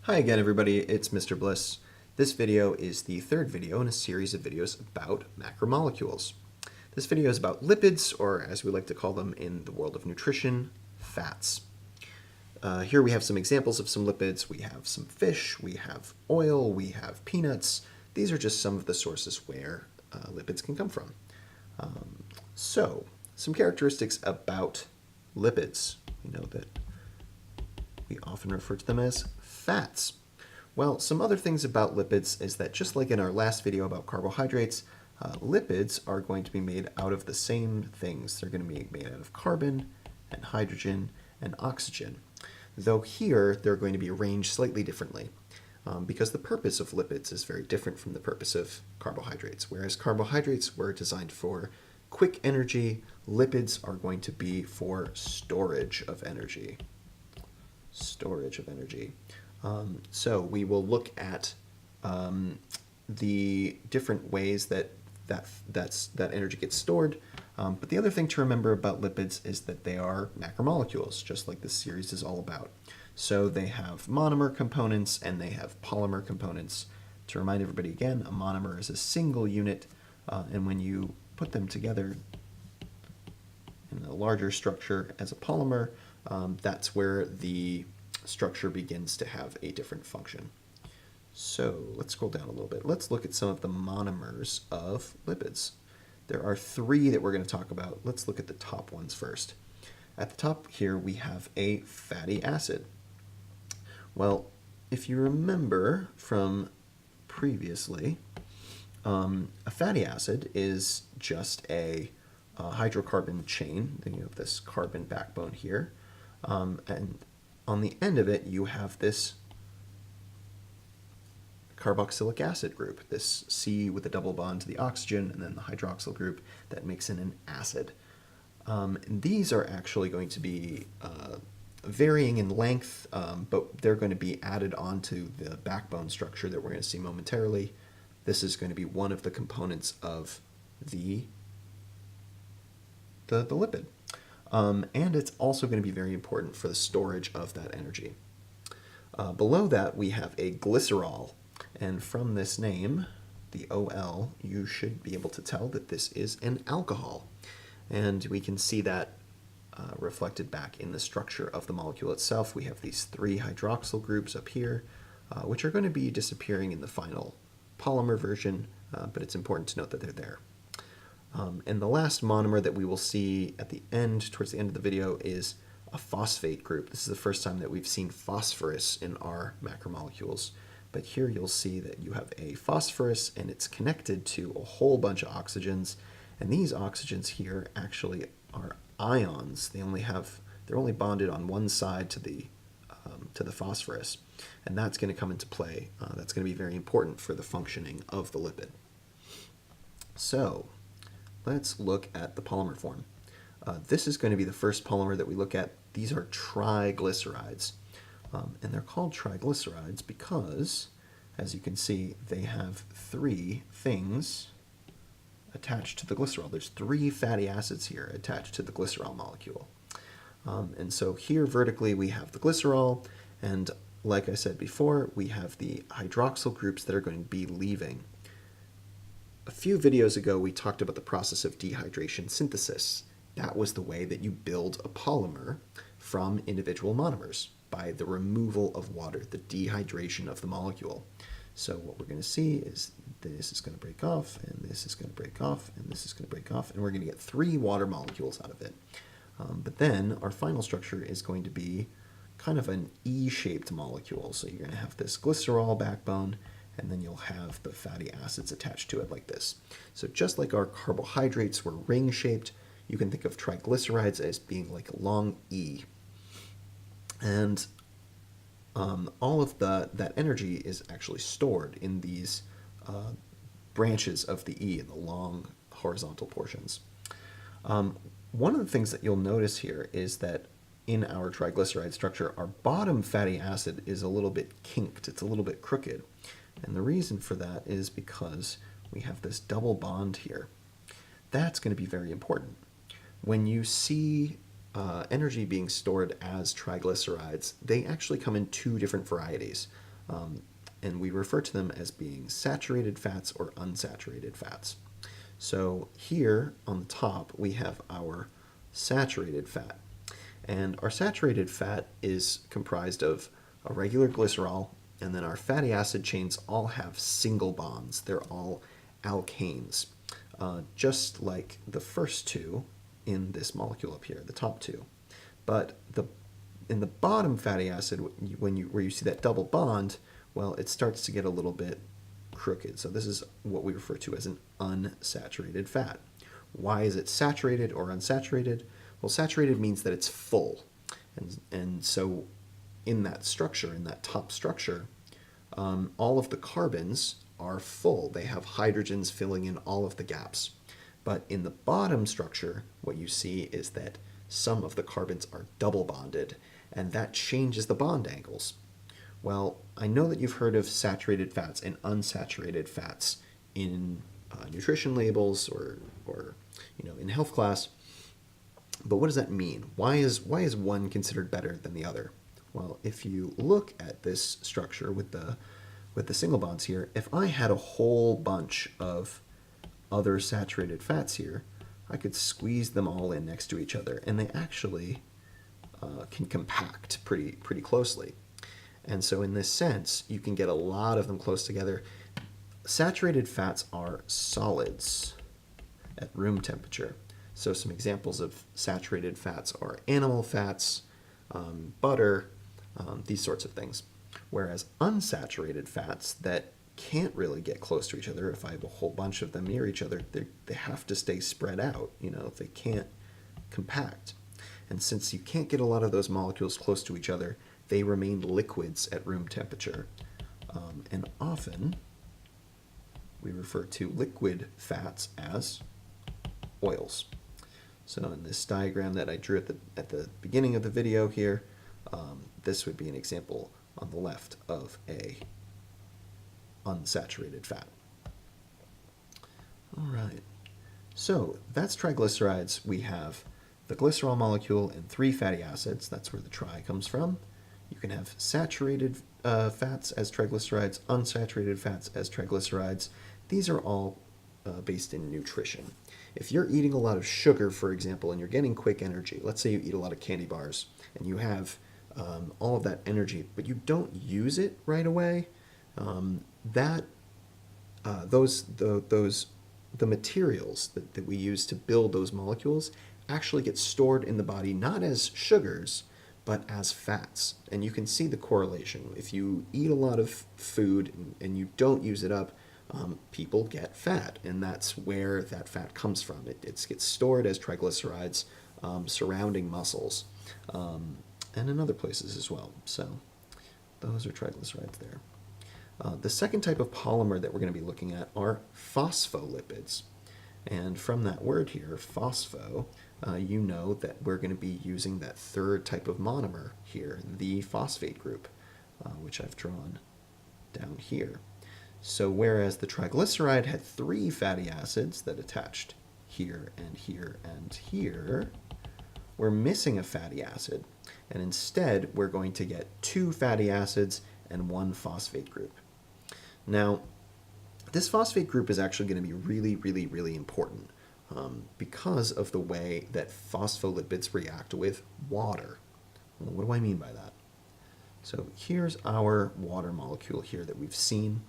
Hi again everybody, it's Mr. Bliss. This video is the third video in a series of videos about macromolecules. This video is about lipids, or as we like to call them in the world of nutrition, fats. Here we have some examples of some lipids. We have some fish, we have oil, we have peanuts. These are just some of the sources where lipids can come from. So, some characteristics about lipids. We know that we often refer to them as fats. Well, some other things about lipids is that just like in our last video about carbohydrates, lipids are going to be made out of the same things. They're going to be made out of carbon and hydrogen and oxygen. Though here, they're going to be arranged slightly differently because the purpose of lipids is very different from the purpose of carbohydrates. Whereas carbohydrates were designed for quick energy, lipids are going to be for storage of energy. So we will look at the different ways that energy gets stored. But the other thing to remember about lipids is that they are macromolecules, just like this series is all about. So they have monomer components and they have polymer components. To remind everybody again, a monomer is a single unit, and when you put them together in a larger structure as a polymer, that's where the structure begins to have a different function. So let's scroll down a little bit. Let's look at some of the monomers of lipids. There are three that we're going to talk about. Let's look at the top ones first. At the top here we have a fatty acid. Well, if you remember from previously, a fatty acid is just a hydrocarbon chain. Then you have this carbon backbone here, and on the end of it you have this carboxylic acid group, this C with a double bond to the oxygen, and then the hydroxyl group that makes it an acid. And these are actually going to be varying in length, but they're going to be added onto the backbone structure that we're going to see momentarily. This is going to be one of the components of the lipid. And it's also going to be very important for the storage of that energy. Below that we have a glycerol, and from this name, the OL, you should be able to tell that this is an alcohol. And we can see that reflected back in the structure of the molecule itself. We have these three hydroxyl groups up here, which are going to be disappearing in the final polymer version, but it's important to note that they're there. And the last monomer that we will see at the end, towards the end of the video, is a phosphate group. This is the first time that we've seen phosphorus in our macromolecules. But here you'll see that you have a phosphorus and it's connected to a whole bunch of oxygens. And these oxygens here actually are ions. They're only bonded on one side to the phosphorus. And that's going to come into play. That's going to be very important for the functioning of the lipid. So let's look at the polymer form. This is going to be the first polymer that we look at. These are triglycerides. And they're called triglycerides because, as you can see, they have three things attached to the glycerol. There's three fatty acids here attached to the glycerol molecule. And so here vertically we have the glycerol, and like I said before, we have the hydroxyl groups that are going to be leaving. A few videos ago we talked about the process of dehydration synthesis. That was the way that you build a polymer from individual monomers, by the removal of water, the dehydration of the molecule. So what we're going to see is this is going to break off, and this is going to break off, and this is going to break off, and we're going to get three water molecules out of it. But then our final structure is going to be kind of an E-shaped molecule. So you're going to have this glycerol backbone, and then you'll have the fatty acids attached to it like this. So just like our carbohydrates were ring-shaped, you can think of triglycerides as being like a long E. And all of that energy is actually stored in these branches of the E, in the long horizontal portions. One of the things that you'll notice here is that in our triglyceride structure, our bottom fatty acid is a little bit kinked. It's a little bit crooked. And the reason for that is because we have this double bond here. That's going to be very important. When you see energy being stored as triglycerides, they actually come in two different varieties. And we refer to them as being saturated fats or unsaturated fats. So here on the top, we have our saturated fat. And our saturated fat is comprised of a regular glycerol, and then our fatty acid chains all have single bonds. They're all alkanes, just like the first two in this molecule up here, the top two. But in the bottom fatty acid, where you see that double bond, well, it starts to get a little bit crooked. So this is what we refer to as an unsaturated fat. Why is it saturated or unsaturated? Well, saturated means that it's full. And so in that structure, in that top structure, all of the carbons are full. They have hydrogens filling in all of the gaps. But in the bottom structure, what you see is that some of the carbons are double bonded, and that changes the bond angles. Well, I know that you've heard of saturated fats and unsaturated fats in nutrition labels or in health class. But what does that mean? Why is one considered better than the other? Well, if you look at this structure with the single bonds here, if I had a whole bunch of other saturated fats here, I could squeeze them all in next to each other, and they actually can compact pretty closely. And so in this sense, you can get a lot of them close together. Saturated fats are solids at room temperature. So some examples of saturated fats are animal fats, butter, these sorts of things. Whereas unsaturated fats that can't really get close to each other, if I have a whole bunch of them near each other, they have to stay spread out. They can't compact. And since you can't get a lot of those molecules close to each other, they remain liquids at room temperature. And often we refer to liquid fats as oils. So in this diagram that I drew at the beginning of the video here, this would be an example on the left of a unsaturated fat. All right, so that's triglycerides. We have the glycerol molecule and 3 fatty acids. That's where the tri comes from. You can have saturated fats as triglycerides, unsaturated fats as triglycerides. These are all based in nutrition. If you're eating a lot of sugar, for example, and you're getting quick energy, let's say you eat a lot of candy bars and you have all of that energy, but you don't use it right away, the materials that we use to build those molecules actually get stored in the body not as sugars, but as fats. And you can see the correlation. If you eat a lot of food and you don't use it up, people get fat, and that's where that fat comes from. It gets stored as triglycerides surrounding muscles, and in other places as well. So those are triglycerides there. The second type of polymer that we're going to be looking at are phospholipids. And from that word here, phospho, you know that we're going to be using that third type of monomer here, the phosphate group, which I've drawn down here. So whereas the triglyceride had 3 fatty acids that attached here and here and here, we're missing a fatty acid. And instead, we're going to get 2 fatty acids and 1 phosphate group. Now, this phosphate group is actually going to be really important because of the way that phospholipids react with water. Well, what do I mean by that? So here's our water molecule here that we've seen.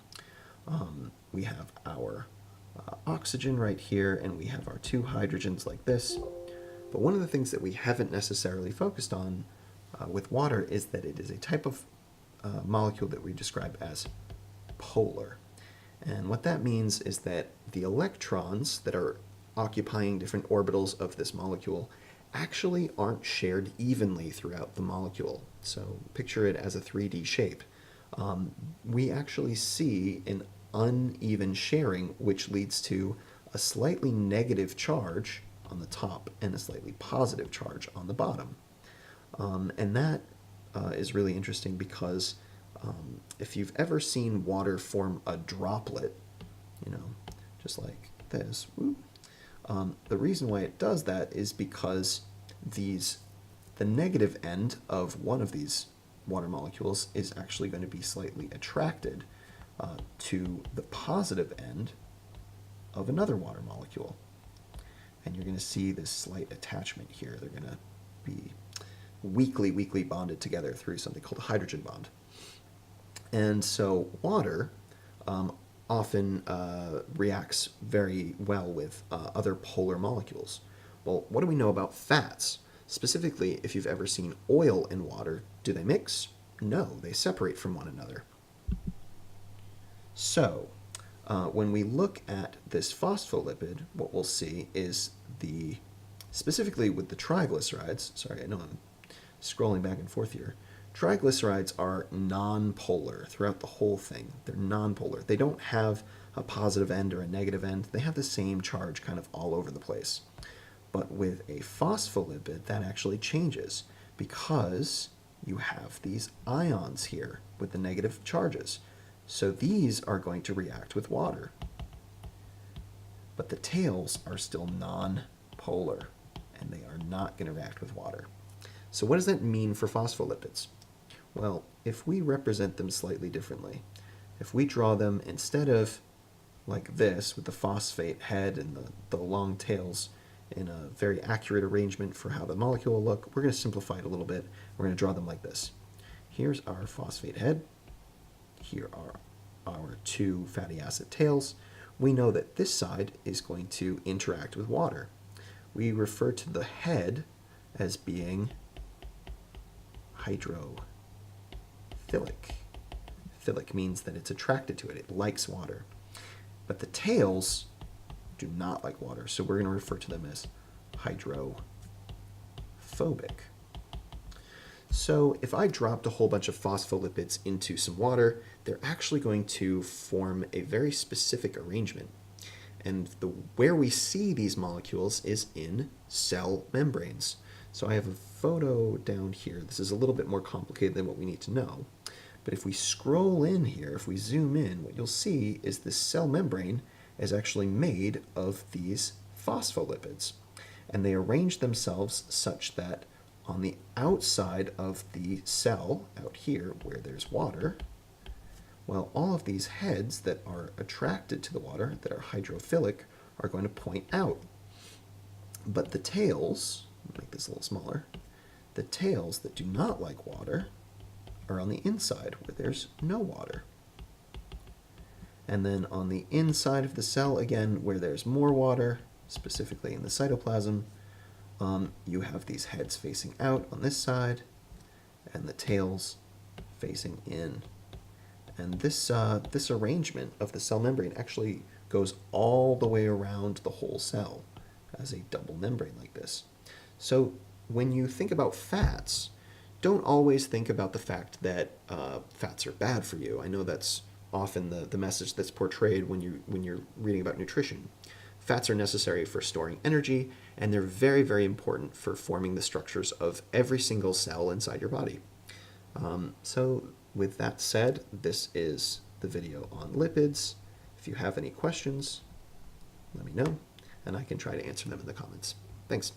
We have our oxygen right here, and we have our 2 hydrogens like this. But one of the things that we haven't necessarily focused on with water is that it is a type of molecule that we describe as polar. And what that means is that the electrons that are occupying different orbitals of this molecule actually aren't shared evenly throughout the molecule. So picture it as a 3D shape. We actually see an uneven sharing, which leads to a slightly negative charge on the top and a slightly positive charge on the bottom. And that is really interesting because if you've ever seen water form a droplet, just like this, the reason why it does that is because the negative end of one of these water molecules is actually going to be slightly attracted to the positive end of another water molecule. And you're going to see this slight attachment here. They're going to be weakly bonded together through something called a hydrogen bond. And so water often reacts very well with other polar molecules. Well, what do we know about fats? Specifically, if you've ever seen oil and water, do they mix? No, they separate from one another. So, when we look at this phospholipid, what we'll see is specifically with the triglycerides, sorry, I know I'm scrolling back and forth here, triglycerides are nonpolar throughout the whole thing. They're nonpolar. They don't have a positive end or a negative end. They have the same charge kind of all over the place. But with a phospholipid, that actually changes because you have these ions here with the negative charges. So these are going to react with water. But the tails are still non-polar, and they are not going to react with water. So what does that mean for phospholipids? Well, if we represent them slightly differently, if we draw them instead of like this with the phosphate head and the long tails in a very accurate arrangement for how the molecule will look, we're going to simplify it a little bit. We're going to draw them like this. Here's our phosphate head. Here are our two fatty acid tails. We know that this side is going to interact with water. We refer to the head as being hydrophilic. Philic means that it's attracted to it. It likes water. But the tails do not like water, so we're going to refer to them as hydrophobic. So if I dropped a whole bunch of phospholipids into some water, they're actually going to form a very specific arrangement. And where we see these molecules is in cell membranes. So I have a photo down here. This is a little bit more complicated than what we need to know. But if we scroll in here, if we zoom in, what you'll see is this cell membrane is actually made of these phospholipids. And they arrange themselves such that on the outside of the cell, out here where there's water, well, all of these heads that are attracted to the water, that are hydrophilic, are going to point out. But the tails, make this a little smaller, the tails that do not like water are on the inside where there's no water. And then on the inside of the cell, again, where there's more water, specifically in the cytoplasm, you have these heads facing out on this side and the tails facing in. And this arrangement of the cell membrane actually goes all the way around the whole cell as a double membrane like this. So when you think about fats, don't always think about the fact that fats are bad for you. I know that's often the message that's portrayed when you're reading about nutrition. Fats are necessary for storing energy, and they're very, very important for forming the structures of every single cell inside your body. So with that said, this is the video on lipids. If you have any questions, let me know, and I can try to answer them in the comments. Thanks.